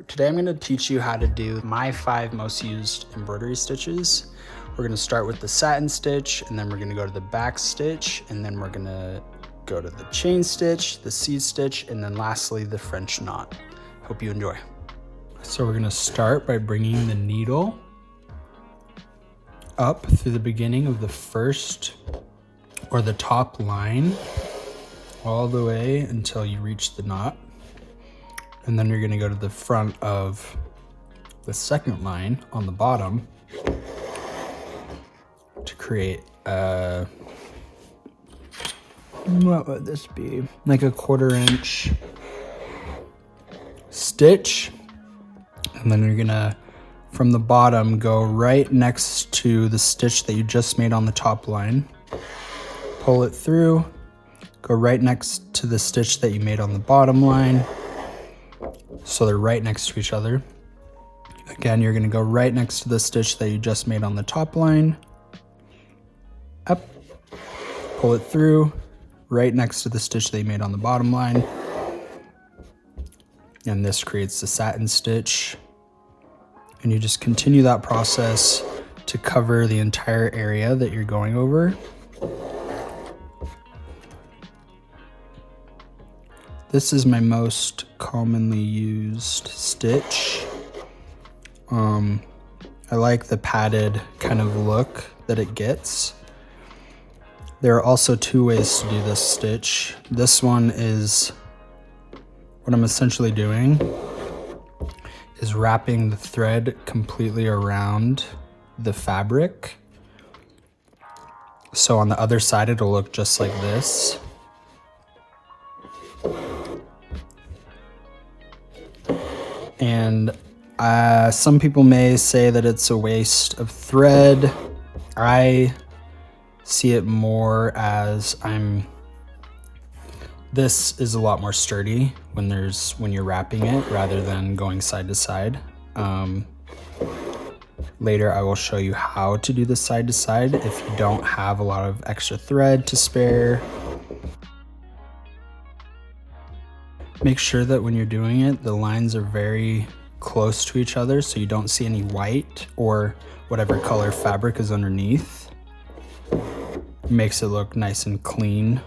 Today I'm going to teach you how to do my 5 most used embroidery stitches. We're going to start with the satin stitch, and then we're going to go to the back stitch, and then we're going to go to the chain stitch, the seed stitch, and then lastly the French knot. Hope you enjoy. So we're going to start by bringing the needle up through the beginning of the first or the top line all the way until you reach the knot. And then you're going to go to the front of the second line on the bottom to create a, what would this be? Like a 1/4 inch stitch. And then you're going to, from the bottom, go right next to the stitch that you just made on the top line. Pull it through, go right next to the stitch that you made on the bottom line. So they're right next to each other. Again, you're gonna go right next to the stitch that you just made on the top line. Up, pull it through, right next to the stitch that you made on the bottom line. And this creates the satin stitch. And you just continue that process to cover the entire area that you're going over. This is my most commonly used stitch. I like the padded kind of look that it gets. There are also 2 ways to do this stitch. This one is, what I'm essentially doing is wrapping the thread completely around the fabric. So on the other side, it'll look just like this. And some people may say that it's a waste of thread. I see it more as this is a lot more sturdy when you're wrapping it rather than going side to side. Later I will show you how to do this side to side if you don't have a lot of extra thread to spare. Make sure that when you're doing it, the lines are very close to each other so you don't see any white or whatever color fabric is underneath. It makes it look nice and clean.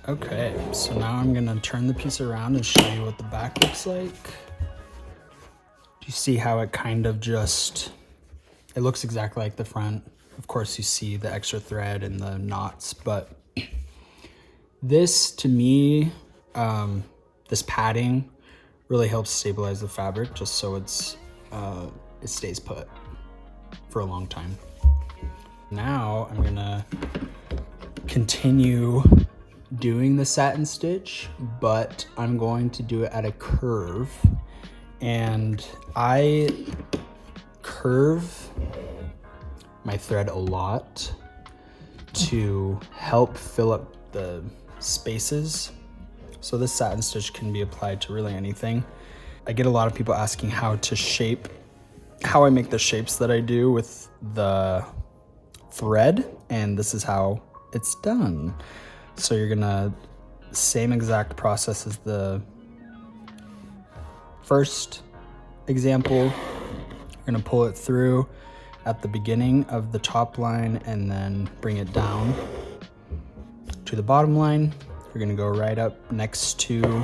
Okay, so now I'm gonna turn the piece around and show you what the back looks like. Do you see how it kind of it looks exactly like the front. Of course you see the extra thread and the knots, but this to me, this padding really helps stabilize the fabric just so it stays put for a long time. Now I'm gonna continue doing the satin stitch, but I'm going to do it at a curve, and I curve my thread a lot to help fill up the spaces. So this satin stitch can be applied to really anything. I get a lot of people asking how I make the shapes that I do with the thread, and this is how it's done. So you're gonna, same exact process as the first example. You're gonna pull it through at the beginning of the top line and then bring it down to the bottom line. You're gonna go right up next to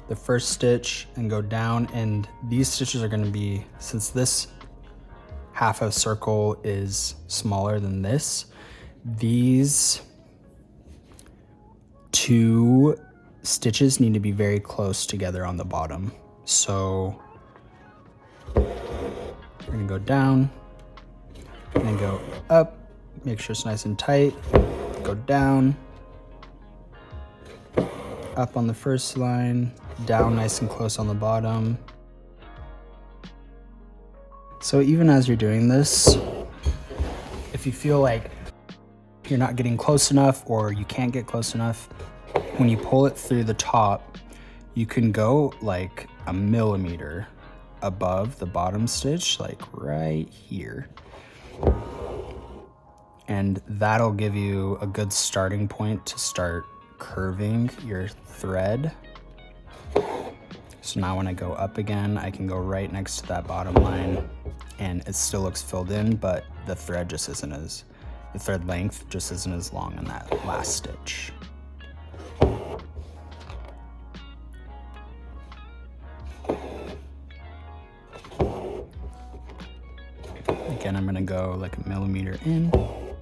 the first stitch and go down, and these stitches are gonna be, since this half of circle is smaller than this, these 2 stitches need to be very close together on the bottom. So we're gonna go down and then go up, make sure it's nice and tight, go down, up on the first line, down nice and close on the bottom. So even as you're doing this, if you feel like you're not getting close enough or you can't get close enough, when you pull it through the top, you can go like a millimeter above the bottom stitch, like right here. And that'll give you a good starting point to start curving your thread. So now when I go up again, I can go right next to that bottom line and it still looks filled in, but the thread length just isn't as long in that last stitch. Again, I'm gonna go like a millimeter in, do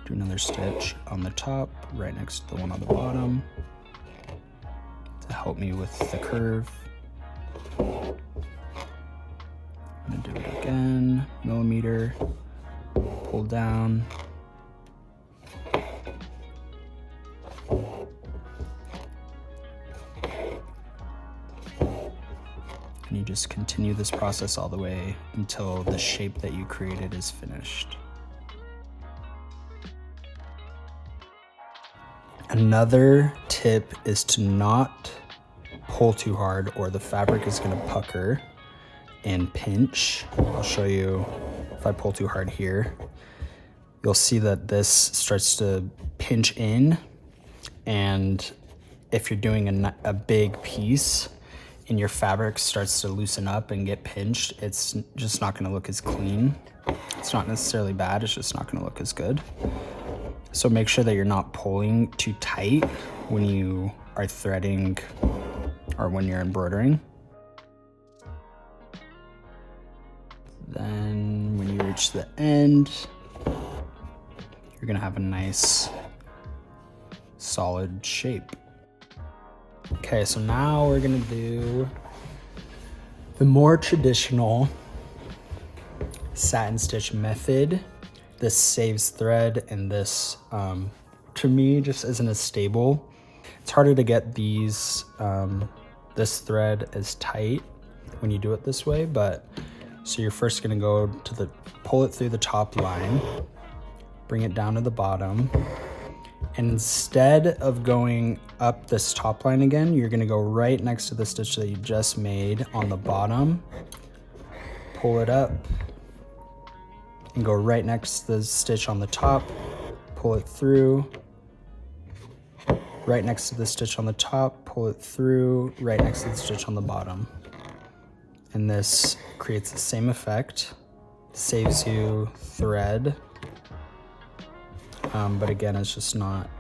another stitch on the top, right next to the one on the bottom to help me with the curve. I'm gonna do it again, millimeter, pull down. And you just continue this process all the way until the shape that you created is finished. Another tip is to not pull too hard or the fabric is gonna pucker and pinch. I'll show you if I pull too hard here. You'll see that this starts to pinch in, and if you're doing a big piece and your fabric starts to loosen up and get pinched, it's just not gonna look as clean. It's not necessarily bad, it's just not gonna look as good. So make sure that you're not pulling too tight when you are threading or when you're embroidering. Then when you reach the end, you're gonna have a nice solid shape. Okay, so now we're gonna do the more traditional satin stitch method. This saves thread, and this, to me, just isn't as stable. It's harder to get these, this thread as tight when you do it this way, but so you're first gonna go to pull it through the top line, bring it down to the bottom, and instead of going up this top line again, you're gonna go right next to the stitch that you just made on the bottom, pull it up, and go right next to the stitch on the top, pull it through, right next to the stitch on the top, pull it through, right next to the stitch on the bottom. And this creates the same effect, saves you thread, but again, it's just not,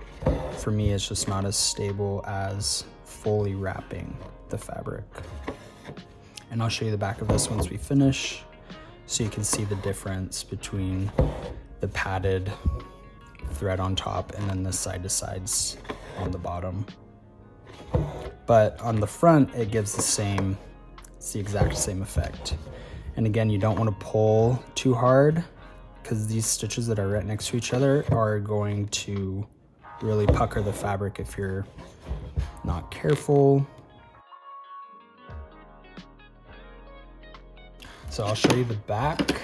for me, it's just not as stable as fully wrapping the fabric. And I'll show you the back of this once we finish, so you can see the difference between the padded thread on top and then the side to sides on the bottom. But on the front, it gives it's the exact same effect. And again, you don't want to pull too hard because these stitches that are right next to each other are going to really pucker the fabric if you're not careful. So I'll show you the back,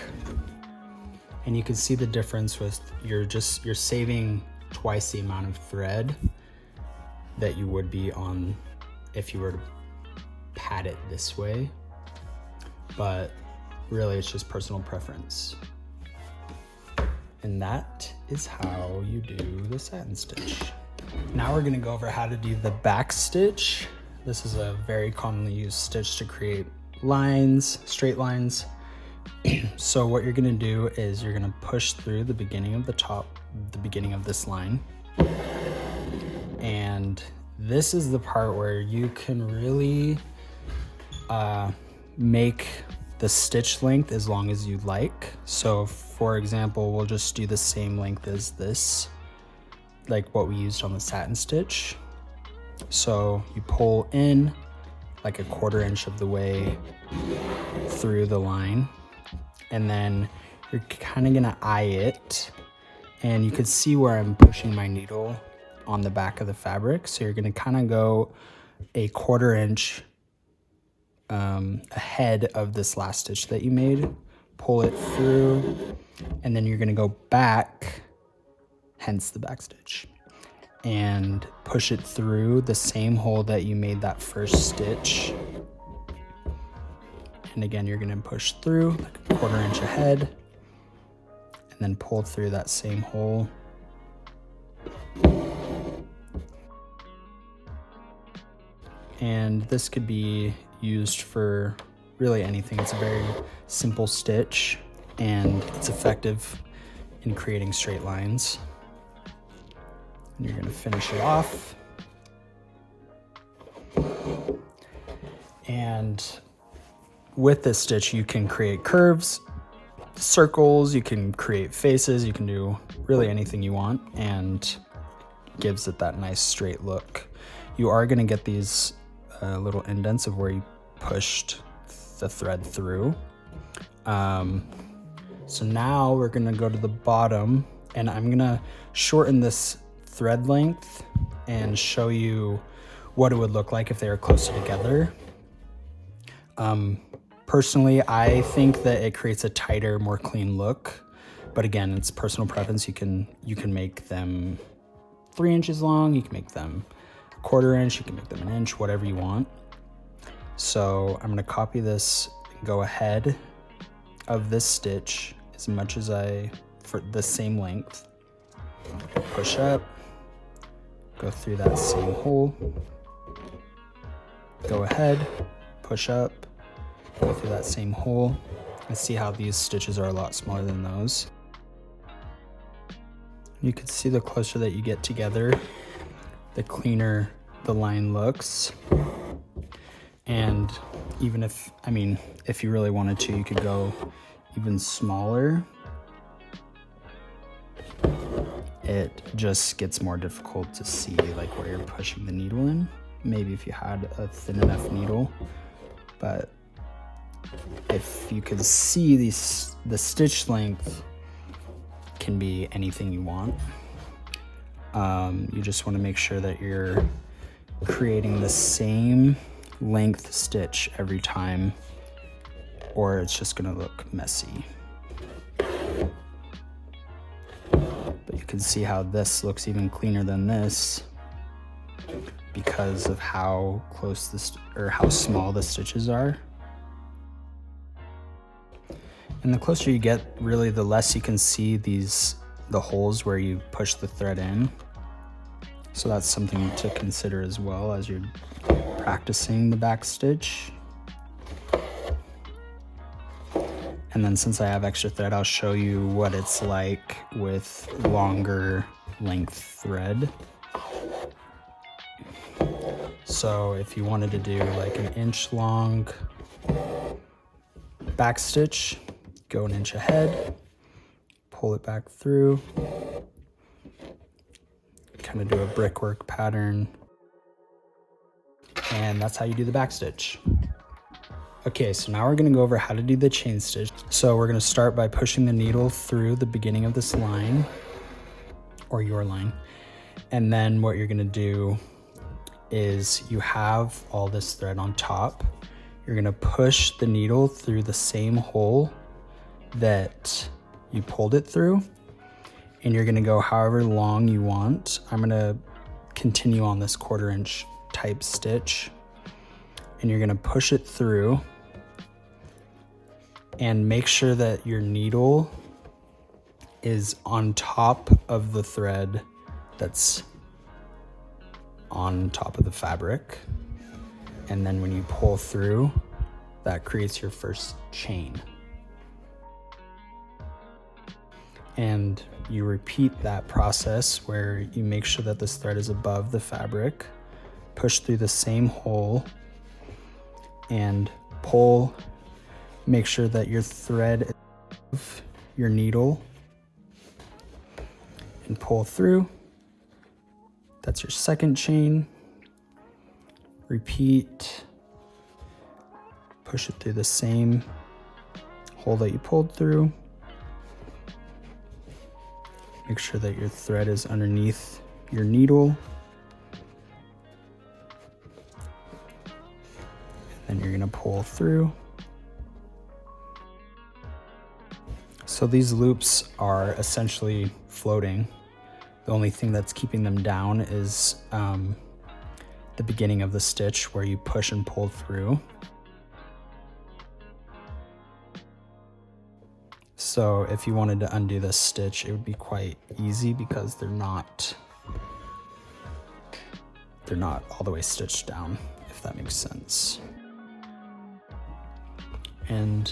and you can see the difference with you're saving twice the amount of thread that you would be on if you were to pad it this way, but really it's just personal preference. And that is how you do the satin stitch. Now we're gonna go over how to do the back stitch. This is a very commonly used stitch to create lines, straight lines. So what you're gonna do is you're gonna push through the beginning of the beginning of this line. And this is the part where you can really make the stitch length as long as you like. So for example, we'll just do the same length as this, like what we used on the satin stitch. So you pull in like a 1/4 inch of the way through the line, and then you're kind of gonna eye it, and you can see where I'm pushing my needle on the back of the fabric. So you're gonna kind of go a 1/4 inch ahead of this last stitch that you made, pull it through, and then you're gonna go back, hence the back stitch, and push it through the same hole that you made that first stitch. And again, you're gonna push through like a 1/4 inch ahead, and then pull through that same hole. And this could be used for really anything. It's a very simple stitch, and it's effective in creating straight lines. And you're gonna finish it off. And with this stitch, you can create curves, circles, you can create faces, you can do really anything you want, and gives it that nice straight look. You are gonna get these little indents of where you pushed the thread through. So now we're gonna go to the bottom, and I'm gonna shorten this thread length and show you what it would look like if they were closer together. Personally, I think that it creates a tighter, more clean look, but again, it's personal preference. You can make them 3 inches long, you can make them 1/4 inch, you can make them 1 inch, whatever you want. So I'm gonna copy this and go ahead of this stitch as much as for the same length. Push up, go through that same hole, go ahead, push up, go through that same hole, and see how these stitches are a lot smaller than those. You can see the closer that you get together, the cleaner the line looks. And even if you really wanted to, you could go even smaller. It just gets more difficult to see like where you're pushing the needle in. Maybe if you had a thin enough needle, but if you could see the stitch length can be anything you want. You just want to make sure that you're creating the same length stitch every time, or it's just going to look messy. But you can see how this looks even cleaner than this because of how close how small the stitches are. And the closer you get, really, the less you can see the holes where you push the thread in. So that's something to consider as well as you're practicing the back stitch. And then since I have extra thread, I'll show you what it's like with longer length thread. So if you wanted to do like an inch long back stitch, go 1 inch ahead, pull it back through, kind of do a brickwork pattern, and that's how you do the back stitch. Okay, so now we're gonna go over how to do the chain stitch. So we're gonna start by pushing the needle through the beginning of this line, or your line, and then what you're gonna do is you have all this thread on top. You're gonna push the needle through the same hole that you pulled it through, and you're gonna go however long you want. I'm gonna continue on this 1/4 inch type stitch, and you're gonna push it through and make sure that your needle is on top of the thread that's on top of the fabric. And then when you pull through, that creates your first chain. And you repeat that process where you make sure that this thread is above the fabric, push through the same hole, and pull. Make sure that your thread is above your needle, and pull through. That's your second chain. Repeat. Push it through the same hole that you pulled through. Make sure that your thread is underneath your needle. And then you're gonna pull through. So these loops are essentially floating. The only thing that's keeping them down is the beginning of the stitch where you push and pull through. So if you wanted to undo this stitch, it would be quite easy because they're not all the way stitched down, if that makes sense. And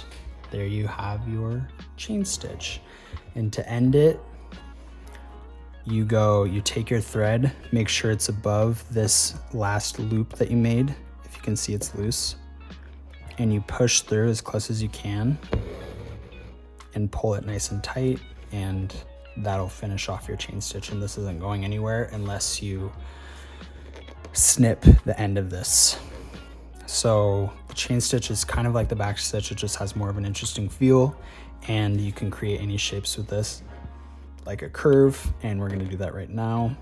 there you have your chain stitch. And to end it, you take your thread, make sure it's above this last loop that you made. If you can see, it's loose. And you push through as close as you can and pull it nice and tight, and that'll finish off your chain stitch. And this isn't going anywhere unless you snip the end of this. So the chain stitch is kind of like the back stitch, it just has more of an interesting feel, and you can create any shapes with this, like a curve, and we're gonna do that right now.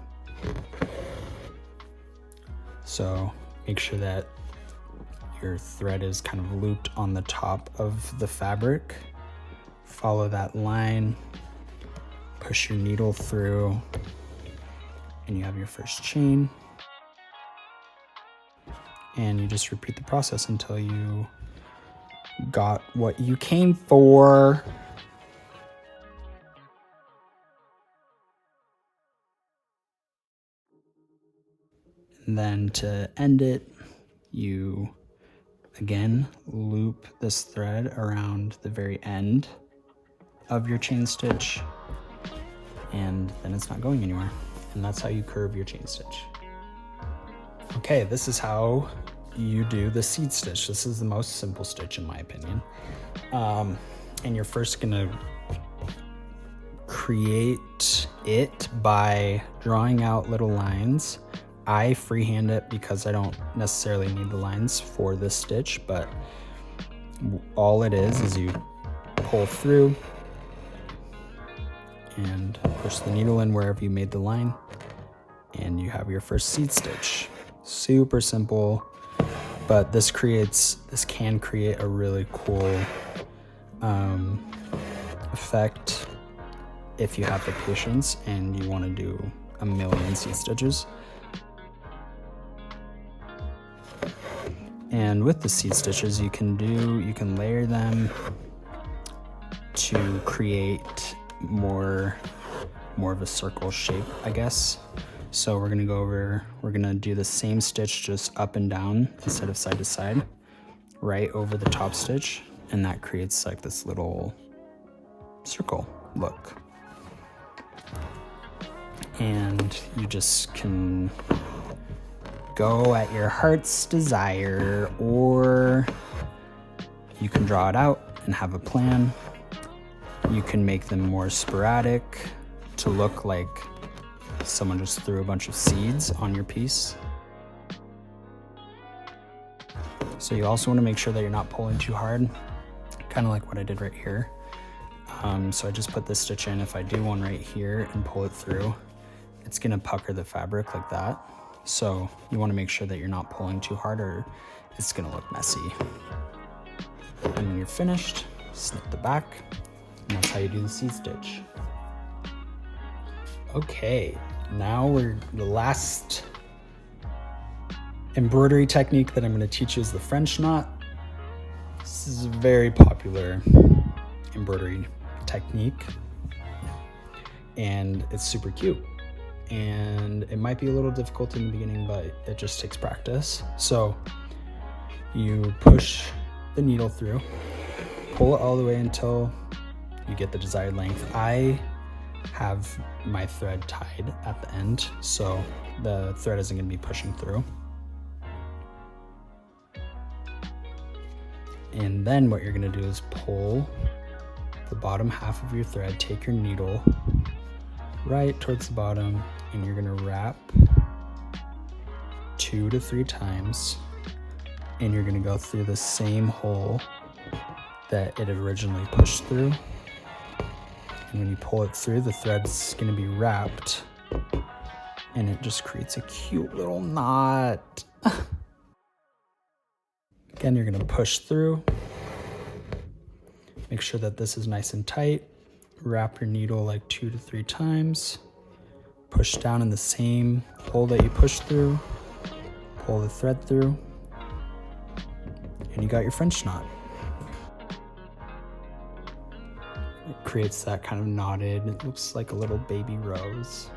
So make sure that your thread is kind of looped on the top of the fabric. Follow that line, push your needle through, and you have your first chain. And you just repeat the process until you got what you came for. And then to end it, you again loop this thread around the very end of your chain stitch, and then it's not going anywhere. And that's how you curve your chain stitch. Okay, this is how you do the seed stitch. This is the most simple stitch in my opinion. And you're first gonna create it by drawing out little lines. I freehand it because I don't necessarily need the lines for this stitch, but all it is you pull through and push the needle in wherever you made the line, and you have your first seed stitch. Super simple, but this can create a really cool effect if you have the patience and you want to do a million seed stitches. And with the seed stitches, you can layer them to create more of a circle shape, I guess. So we're gonna do the same stitch just up and down instead of side to side, right over the top stitch, and that creates like this little circle look. And you just can go at your heart's desire, or you can draw it out and have a plan. You can make them more sporadic to look like someone just threw a bunch of seeds on your piece. So you also want to make sure that you're not pulling too hard, kind of like what I did right here. So I just put this stitch in. If I do one right here and pull it through, it's gonna pucker the fabric like that. So you want to make sure that you're not pulling too hard or it's gonna look messy. And when you're finished, snip the back, and that's how you do the seed stitch. Okay, now the last embroidery technique that I'm going to teach you is the French knot. This is a very popular embroidery technique, and it's super cute. And it might be a little difficult in the beginning, but it just takes practice. So you push the needle through, pull it all the way until you get the desired length. I have my thread tied at the end, so the thread isn't going to be pushing through. And then what you're going to do is pull the bottom half of your thread, take your needle right towards the bottom, and you're going to wrap 2 to 3 times, and you're going to go through the same hole that it originally pushed through. And when you pull it through, the thread's going to be wrapped, and it just creates a cute little knot. Again, you're going to push through. Make sure that this is nice and tight. wrap your needle like 2 to 3 times, push down in the same hole that you pushed through, pull the thread through, and you got your French knot. It creates that kind of knotted, it looks like a little baby rose.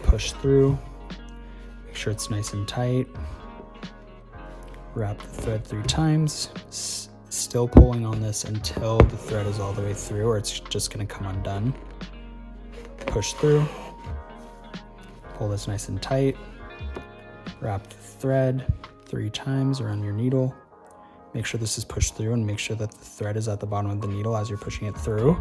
Push through, make sure it's nice and tight. Wrap the thread 3 times, still pulling on this until the thread is all the way through, or it's just gonna come undone. Push through, pull this nice and tight, wrap the thread 3 times around your needle. Make sure this is pushed through and make sure that the thread is at the bottom of the needle as you're pushing it through.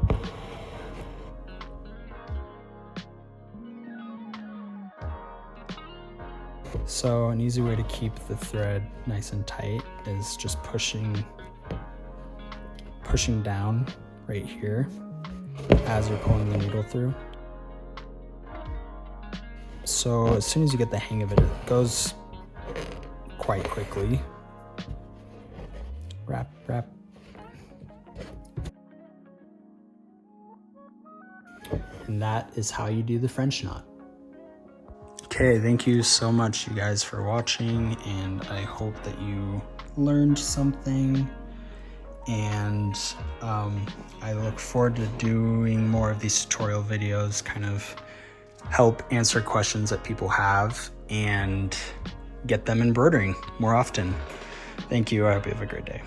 So an easy way to keep the thread nice and tight is just pushing down right here as you're pulling the needle through. So as soon as you get the hang of it, it goes quite quickly. Wrap. And that is how you do the French knot. Okay, thank you so much, you guys, for watching, and I hope that you learned something. And I look forward to doing more of these tutorial videos, kind of help answer questions that people have and get them embroidering more often. Thank you. I hope you have a great day.